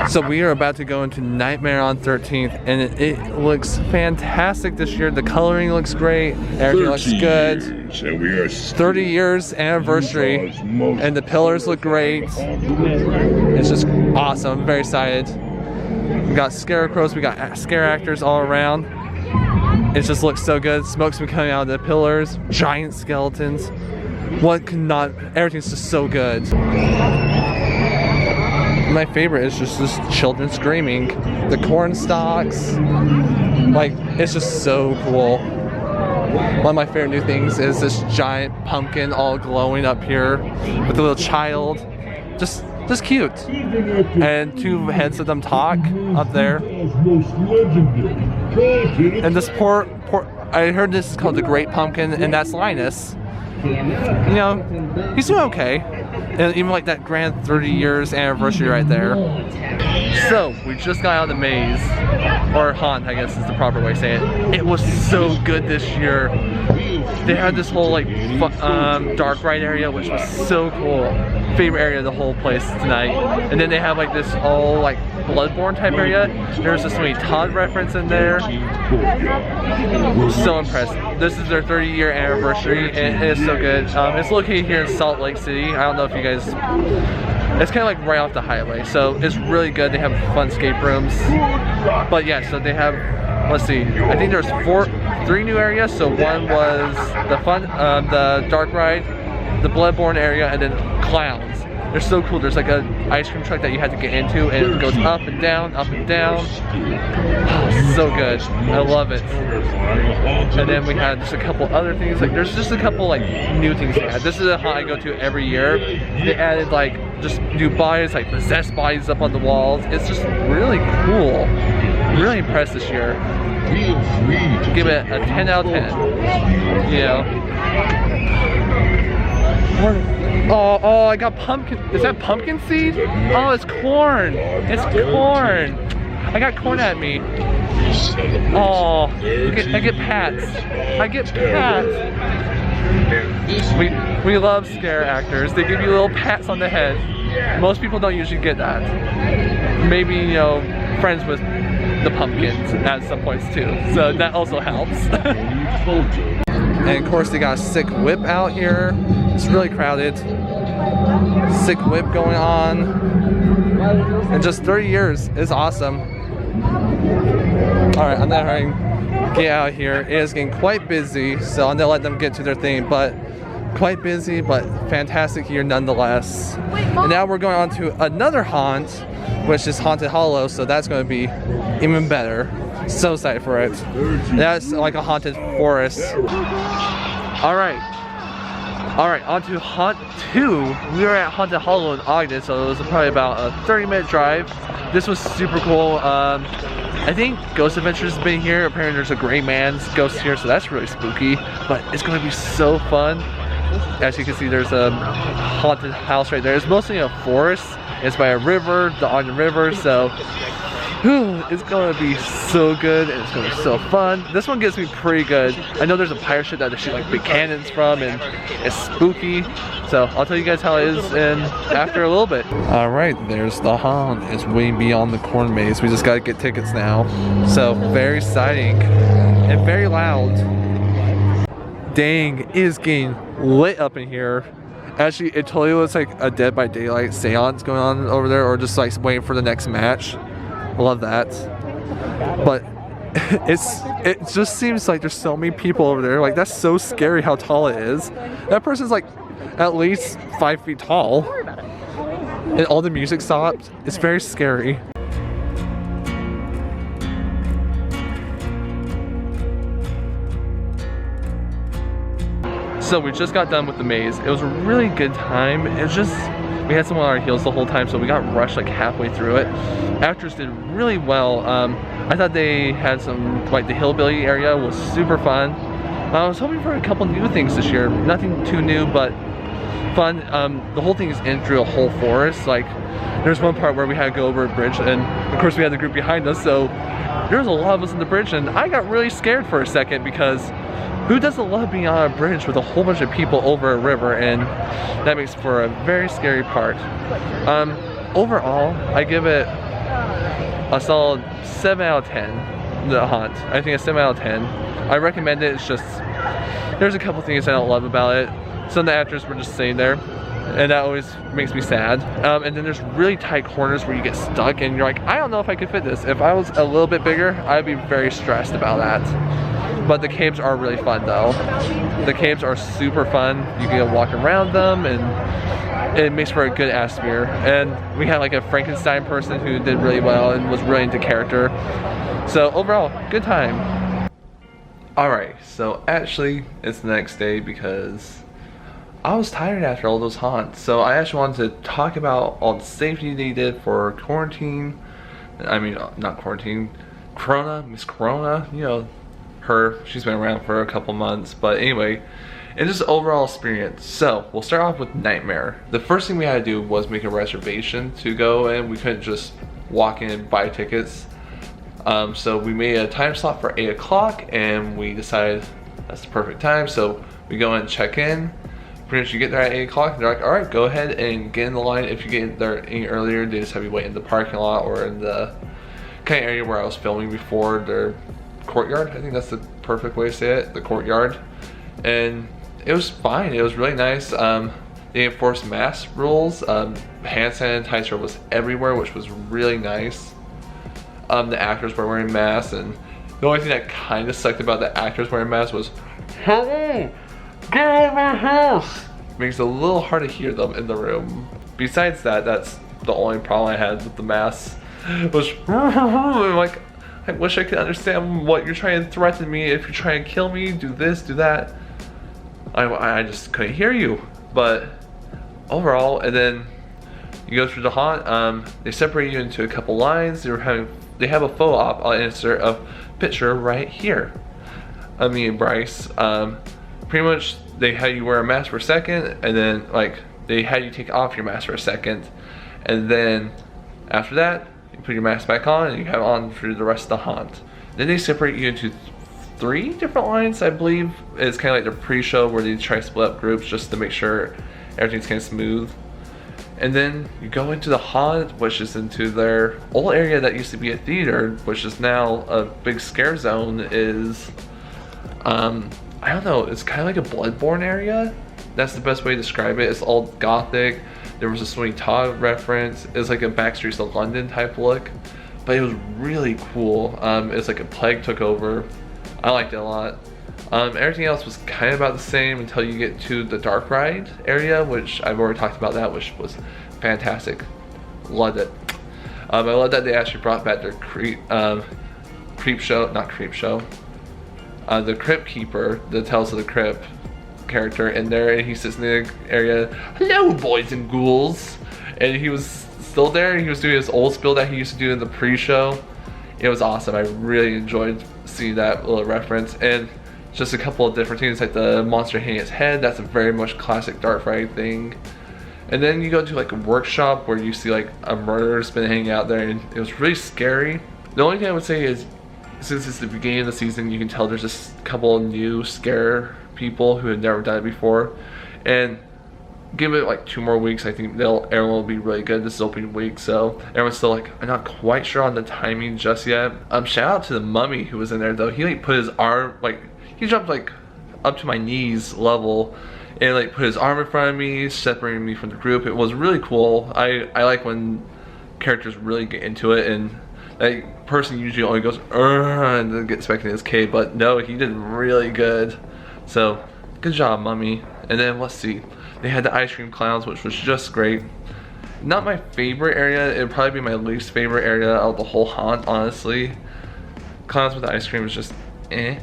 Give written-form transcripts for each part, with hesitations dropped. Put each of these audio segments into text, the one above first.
So we are about to go into Nightmare on 13th, and it looks fantastic this year. The coloring looks great, everything looks good. 30 years anniversary, and the pillars look great. It's just awesome. I'm very excited. We got scarecrows, we got scare actors all around. It just looks so good. Smoke's been coming out of the pillars, giant skeletons. What could not, everything's just so good. My favorite is just this children screaming. The corn stalks, like, it's just so cool. One of my favorite new things is this giant pumpkin all glowing up here with a little child. Just cute. And two heads of them talk up there. And this poor, I heard this is called the Great Pumpkin, and that's Linus. You know, he's doing okay. And even like that grand 30 years anniversary right there. So, we just got out of the maze, or haunt, I guess is the proper way to say it. It was so good this year. They had this whole like dark ride area, which was so cool. Favorite area of the whole place tonight. And then they have like this all like Bloodborne type area. There's this Sweeney Todd reference in there. So impressed. This is their 30-year anniversary, and it is so good. It's located here in Salt Lake City. I don't know if you guys, it's kind of like right off the highway, so it's really good. They have fun escape rooms. But yeah, so they have, let's see, I think there's 3 new areas. So one was the the dark ride, the Bloodborne area, and then clowns. They're so cool. There's like an ice cream truck that you have to get into, and it goes up and down, up and down. Oh, so good. I love it. And then we had just a couple other things. Like, there's just a couple like new things they had. This is a haunt I go to every year. They added like just new bodies, like possessed bodies up on the walls. It's just really cool. Really impressed this year. Give it a 10 out of 10. You know. Oh, I got pumpkin. Is that pumpkin seed? Oh, it's corn. It's corn. I got corn at me. Oh, I get pats. I get pats. We love scare actors. They give you little pats on the head. Most people don't usually get that. Maybe, you know, friends with the pumpkins at some points too. So that also helps. And of course they got a sick whip out here. It's really crowded. Sick whip going on. And just 30 years is awesome. Alright, I'm gonna get out of here. It is getting quite busy, so I'm gonna let them get to their thing, but quite busy, but fantastic here nonetheless. And now we're going on to another haunt, which is Haunted Hallow, so that's gonna be even better. So excited for it. That's like a haunted forest. Alright, on to Haunt 2. We were at Haunted Hallow in August, so it was probably about a 30-minute drive. This was super cool. I think Ghost Adventures has been here. Apparently there's a gray man's ghost here, so that's really spooky. But it's going to be so fun. As you can see, there's a haunted house right there. It's mostly a forest. It's by a river, the Ogden River, so it's gonna be so good, and it's gonna be so fun. This one gets me pretty good. I know there's a pirate ship that they shoot like big cannons from, and it's spooky. So I'll tell you guys how it is after a little bit. All right, there's the haunt. It's way beyond the corn maze. We just gotta get tickets now. So very exciting and very loud. Dang, it is getting lit up in here. Actually, it totally looks like a Dead by Daylight seance going on over there, or just like waiting for the next match. Love that. But it just seems like there's so many people over there. Like, that's so scary how tall it is. That person's like at least 5 feet tall. And all the music stopped. It's very scary. So we just got done with the maze. It was a really good time. It was just, we had someone on our heels the whole time, so we got rushed like halfway through it. Actors did really well. I thought they had some, like the hillbilly area was super fun. I was hoping for a couple new things this year. Nothing too new, but fun. The whole thing is in through a whole forest. Like, there's one part where we had to go over a bridge, and of course we had the group behind us, so there was a lot of us on the bridge, and I got really scared for a second because who doesn't love being on a bridge with a whole bunch of people over a river? And that makes for a very scary part. Overall, I give it a solid 7 out of 10. The Haunt. I think a 7 out of 10. I recommend it. It's just, there's a couple things I don't love about it. Some of the actors were just sitting there, and that always makes me sad. And then there's really tight corners where you get stuck and you're like, I don't know if I could fit this. If I was a little bit bigger, I'd be very stressed about that. But the caves are really fun though. The caves are super fun. You can walk around them, and it makes for a good atmosphere. And we had like a Frankenstein person who did really well and was really into character. So overall, good time. Alright, so actually it's the next day because I was tired after all those haunts. So I actually wanted to talk about all the safety they did for quarantine. I mean, not quarantine, Corona, Miss Corona, you know, her. She's been around for a couple months. But anyway, and just overall experience. So we'll start off with Nightmare. The first thing we had to do was make a reservation to go, and we couldn't just walk in and buy tickets. So we made a time slot for 8 o'clock, and we decided that's the perfect time. So we go in and check in. Pretty much you get there at 8 o'clock, and they're like, alright, go ahead and get in the line. If you get there any earlier, they just have you wait in the parking lot or in the kind of area where I was filming before, their courtyard. I think that's the perfect way to say it, the courtyard. And it was fine. It was really nice. They enforced mask rules. Hand sanitizer was everywhere, which was really nice. The actors were wearing masks, and the only thing that kind of sucked about the actors wearing masks was, hey, get out of my house! Makes it a little hard to hear them in the room. Besides that, that's the only problem I had with the masks. Was like, I wish I could understand what you're trying to threaten me. If you're trying to kill me, do this, do that. I just couldn't hear you. But overall, and then you go through the haunt. They separate you into a couple lines. They have a photo op. I'll insert a picture right here of me and Bryce. Pretty much they had you wear a mask for a second, and then like they had you take off your mask for a second, and then after that you put your mask back on and you have it on through the rest of the haunt. Then they separate you into 3 different lines, I believe. It's kind of like the pre-show where they try to split up groups just to make sure everything's kind of smooth. And then you go into the haunt, which is into their old area that used to be a theater, which is now a big scare zone. Is I don't know, it's kind of like a Bloodborne area. That's the best way to describe it. It's all gothic. There was a Sweeney Todd reference. It's like a Backstreets of London type look, but it was really cool. It's like a plague took over. I liked it a lot. Everything else was kind of about the same until you get to the dark ride area, which I've already talked about that, which was fantastic. Loved it. I love that they actually brought back their creep show, not creep show. The Crypt Keeper, the Tales of the Crypt character in there, and he sits in the area, hello boys and ghouls, and he was still there. He was doing his old spiel that he used to do in the pre-show. It was awesome. I really enjoyed seeing that little reference, and just a couple of different things like the monster hitting its head. That's a very much classic Dark Ride thing. And then you go to like a workshop where you see like a murderer's been hanging out there, and it was really scary. The only thing I would say is, since it's the beginning of the season, you can tell there's just a couple of new scare people who had never done it before. And give it like 2 more weeks, I think everyone will be really good. This is opening week, so everyone's still like, I'm not quite sure on the timing just yet. Shout out to the mummy who was in there though. He like put his arm, like he jumped like up to my knees level and like put his arm in front of me, separating me from the group. It was really cool. I like when characters really get into it, and that person usually only goes and then gets back in his cave, but no, he did really good. So good job, mummy. And then let's see, they had the ice cream clowns, which was just great. Not my favorite area. It would probably be my least favorite area out of the whole haunt, honestly. Clowns with the ice cream is just I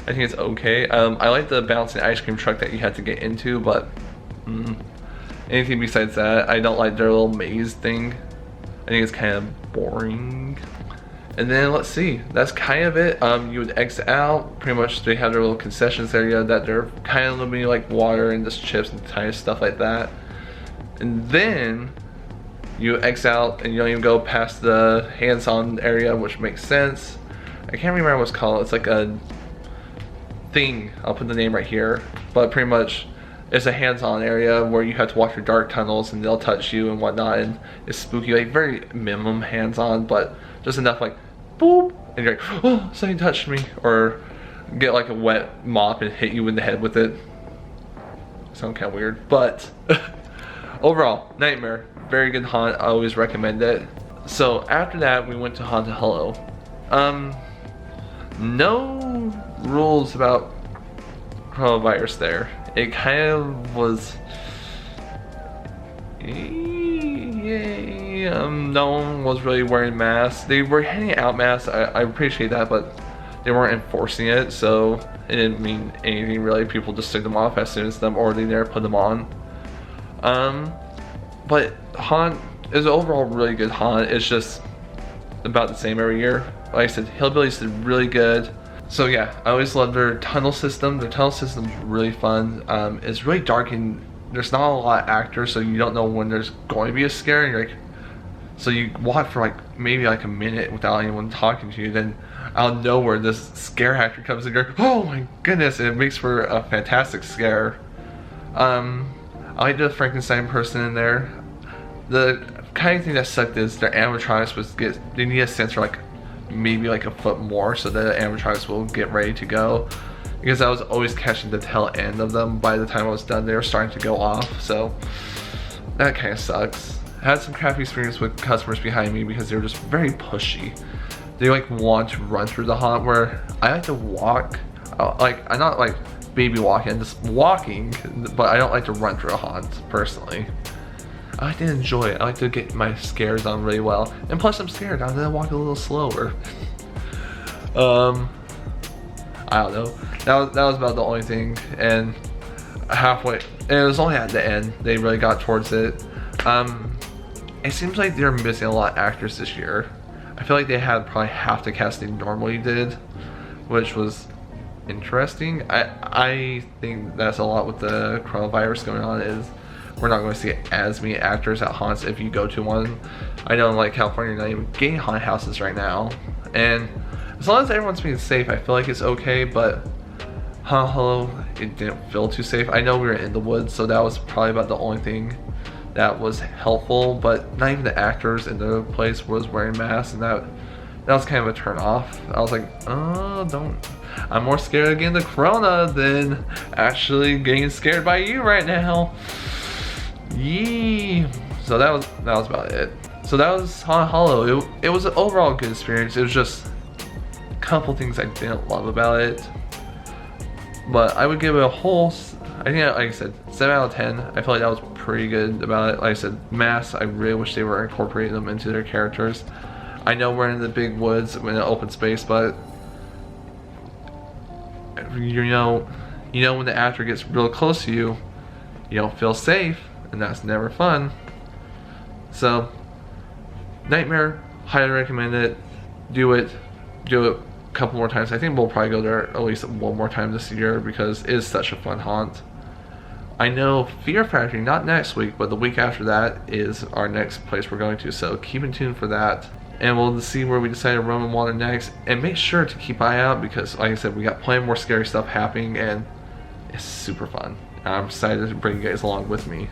think it's okay. I like the bouncing ice cream truck that you had to get into, but anything besides that, I don't like their little maze thing. I think it's kind of boring. And then let's see, that's kind of it. You would exit out. Pretty much they have their little concessions area that they're kind of limiting, like water and just chips and tiny stuff like that. And then you exit out and you don't even go past the hands-on area, which makes sense. I can't remember what it's called. It's like a thing. I'll put the name right here. But pretty much it's a hands-on area where you have to walk through dark tunnels and they'll touch you and whatnot, and it's spooky, like very minimum hands-on, but just enough like boop, and you're like, oh, something touched me, or get like a wet mop and hit you in the head with it. Sound kind of weird, but overall, Nightmare, very good haunt. I always recommend it. So after that, we went to Haunted Hallow. No rules about coronavirus there. It kind of was, no one was really wearing masks. They were handing out masks, I appreciate that, but they weren't enforcing it, so it didn't mean anything really. People just took them off as soon as them already there put them on. But haunt is overall really good haunt. It's just about the same every year. Like I said, Hillbillies did really good. So yeah, I always love their tunnel system. Their tunnel system's really fun. It's really dark and there's not a lot of actors, so you don't know when there's going to be a scare, and you're like, so you walk for like maybe like a minute without anyone talking to you, then out of nowhere this scare actor comes in, you're, oh my goodness, and it makes for a fantastic scare. I like the Frankenstein person in there. The kind of thing that sucked is their animatronics they need a sensor like maybe like a foot more so that the animatronics will get ready to go, because I was always catching the tail end of them. By the time I was done, they were starting to go off, so that kind of sucks. I had some crappy experience with customers behind me because they were just very pushy. They like want to run through the haunt, where I like to walk, like I'm not like baby walking, I'm just walking, but I don't like to run through a haunt personally. I like to enjoy it. I like to get my scares on really well, and plus I'm scared, I'm gonna walk a little slower. I don't know. That was about the only thing, and halfway, and it was only at the end they really got towards it. It seems like they're missing a lot of actors this year. I feel like they had probably half the cast they normally did, which was interesting. I think that's a lot with the coronavirus going on, is we're not going to see as many actors at haunts if you go to one. I know in like California, you're not even getting haunted houses right now, and as long as everyone's being safe, I feel like it's okay. But Haunted Hallow, it didn't feel too safe. I know we were in the woods, so that was probably about the only thing that was helpful, but not even the actors in the place was wearing masks, and that was kind of a turn off. I was like, oh, I'm more scared of getting the corona than actually getting scared by you right now. Yee. So that was about it. So that was Haunted Hallow. It was an overall good experience. It was just a couple things I didn't love about it, but I would give it a whole, I think, like I said, 7 out of 10. I feel like that was pretty good about it. Like I said, masks, I really wish they were incorporating them into their characters. I know we're in the big woods, we're in an open space, but you know when the actor gets real close to you, you don't feel safe, and that's never fun. So Nightmare, highly recommend it. Do it a couple more times. I think we'll probably go there at least one more time this year because it is such a fun haunt. I know Fear Factory, not next week, but the week after that is our next place we're going to, so keep in tune for that. And we'll see where we decide to roam and water next, and make sure to keep an eye out because, like I said, we got plenty more scary stuff happening, and it's super fun. I'm excited to bring you guys along with me.